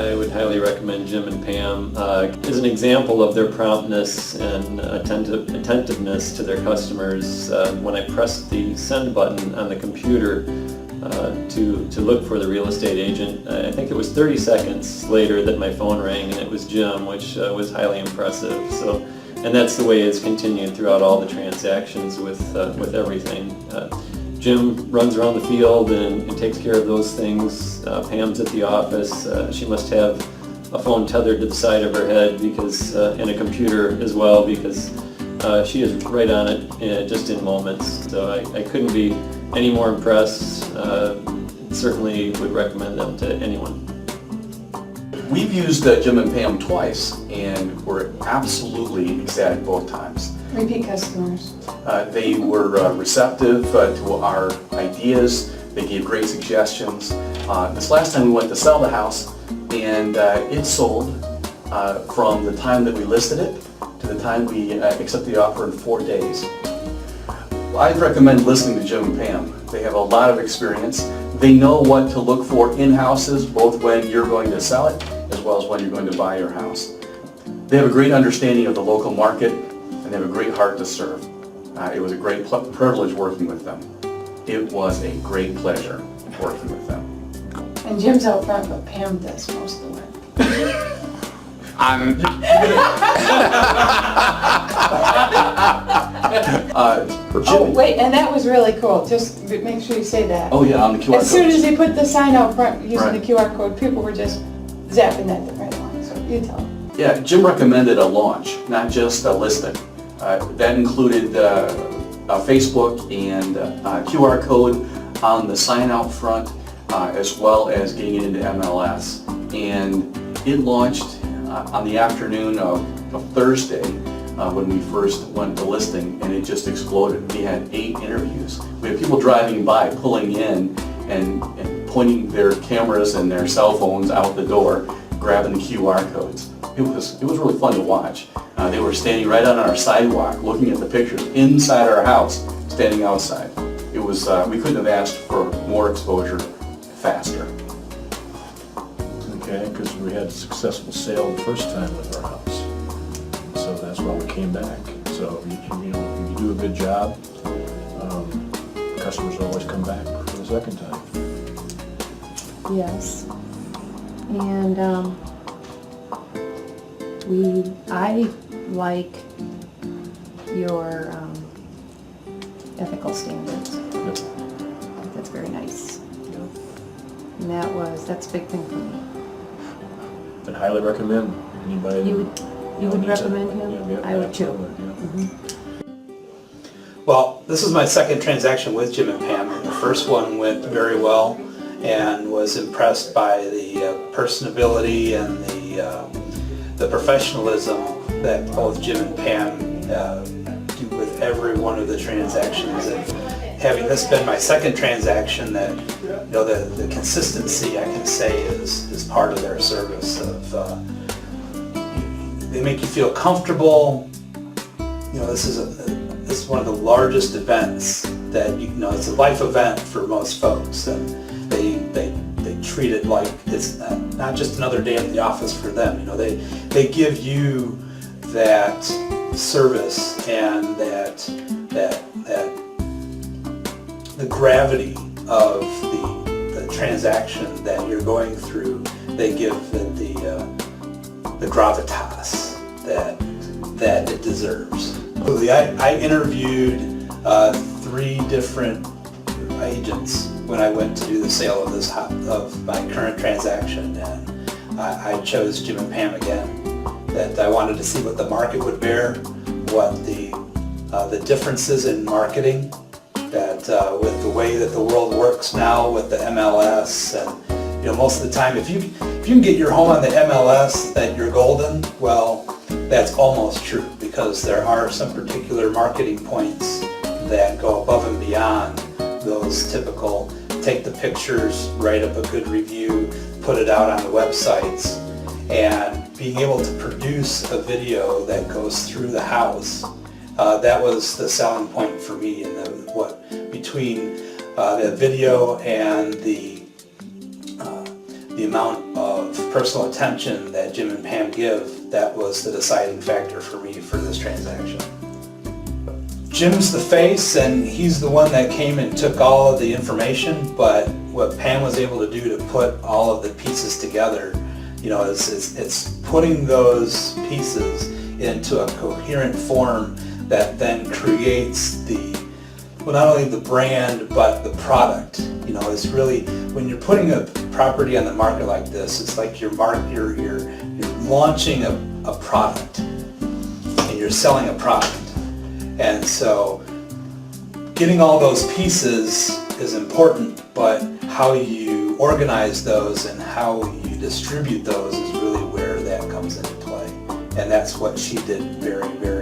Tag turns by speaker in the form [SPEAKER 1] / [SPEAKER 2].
[SPEAKER 1] I would highly recommend Jim and Pam as an example of their promptness and attentiveness to their customers. When I pressed the send button on the computer to look for the real estate agent, I think it was 30 seconds later that my phone rang and it was Jim, which was highly impressive. So, and that's the way it's continued throughout all the transactions with everything. Jim runs around the field and takes care of those things. Pam's at the office. She must have a phone tethered to the side of her head because, and a computer as well, because she is right on it just in moments. So I couldn't be any more impressed. Certainly would recommend them to anyone.
[SPEAKER 2] We've used Jim and Pam twice, and we're absolutely ecstatic both times.
[SPEAKER 3] Repeat customers.
[SPEAKER 2] They were receptive to our ideas. They gave great suggestions. This last time we went to sell the house, and it sold from the time that we listed it to the time we accepted the offer in 4 days. I'd recommend listening to Jim and Pam. They have a lot of experience. They know what to look for in houses, both when you're going to sell it as well as when you're going to buy your house. They have a great understanding of the local market, and they have a great heart to serve. It was a great privilege working with them. It was a great pleasure working with them.
[SPEAKER 3] And Jim's out front, but Pam does most of the work. Oh, wait, and that was really cool. Just make sure you say that.
[SPEAKER 2] Oh yeah, on the QR code.
[SPEAKER 3] As soon as he put the sign out front using
[SPEAKER 2] Right.
[SPEAKER 3] the QR code, people were just zapping that right along. So you tell them.
[SPEAKER 2] Yeah, Jim recommended a launch, not just a listing. That included Facebook and QR code on the sign out front, as well as getting it into MLS. And it launched on the afternoon of Thursday when we first went to listing, and it just exploded. We had 8 interviews. We had people driving by, pulling in, and pointing their cameras and their cell phones out the door, grabbing the QR codes. It was really fun to watch. They were standing right on our sidewalk, looking at the pictures inside our house, standing outside. It was we couldn't have asked for more exposure faster.
[SPEAKER 4] Okay, because we had a successful sale the first time with our house, so that's why we came back. So you know, if you do a good job, customers always come back for the second time.
[SPEAKER 5] Yes. And I like your ethical standards.
[SPEAKER 4] Yep.
[SPEAKER 5] That's very nice.
[SPEAKER 4] Yep.
[SPEAKER 5] And that's a big thing for me.
[SPEAKER 4] I'd highly recommend anybody.
[SPEAKER 5] You would
[SPEAKER 4] needs it.
[SPEAKER 5] recommend him?
[SPEAKER 4] Yeah,
[SPEAKER 5] I would too.
[SPEAKER 4] absolutely, yeah.
[SPEAKER 6] Well, this is my second transaction with Jim and Pam, and the first one went very well, and was impressed by the personability and the professionalism that both Jim and Pam do with every one of the transactions. And having this been my second transaction, that you know the consistency, I can say, is part of their service. They make you feel comfortable. You know, this is one of the largest events that you know. It's a life event for most folks, and they treat it like it's not just another day at the office for them. You know, they give you that service and that the gravity of the transaction that you're going through. They give it the gravitas that it deserves. I interviewed 3 different agents when I went to do the sale of my current transaction, and I chose Jim and Pam again. That I wanted to see what the market would bear, what the differences in marketing, that with the way that the world works now with the MLS, and you know, most of the time if you can get your home on the MLS that you're golden, well, that's almost true, because there are some particular marketing points that go above and beyond those typical take the pictures, write up a good review, put it out on the websites, and being able to produce a video that goes through the house. That was the selling point for me, and between the video and the amount of personal attention that Jim and Pam give, that was the deciding factor for me for this transaction. Jim's the face, and he's the one that came and took all of the information, but what Pam was able to do to put all of the pieces together, it's putting those pieces into a coherent form that then creates not only the brand, but the product. It's really, when you're putting a property on the market like this, it's like you're launching a product, and you're selling a product. And so getting all those pieces is important, but how you organize those and how you distribute those is really where that comes into play. And that's what she did very, very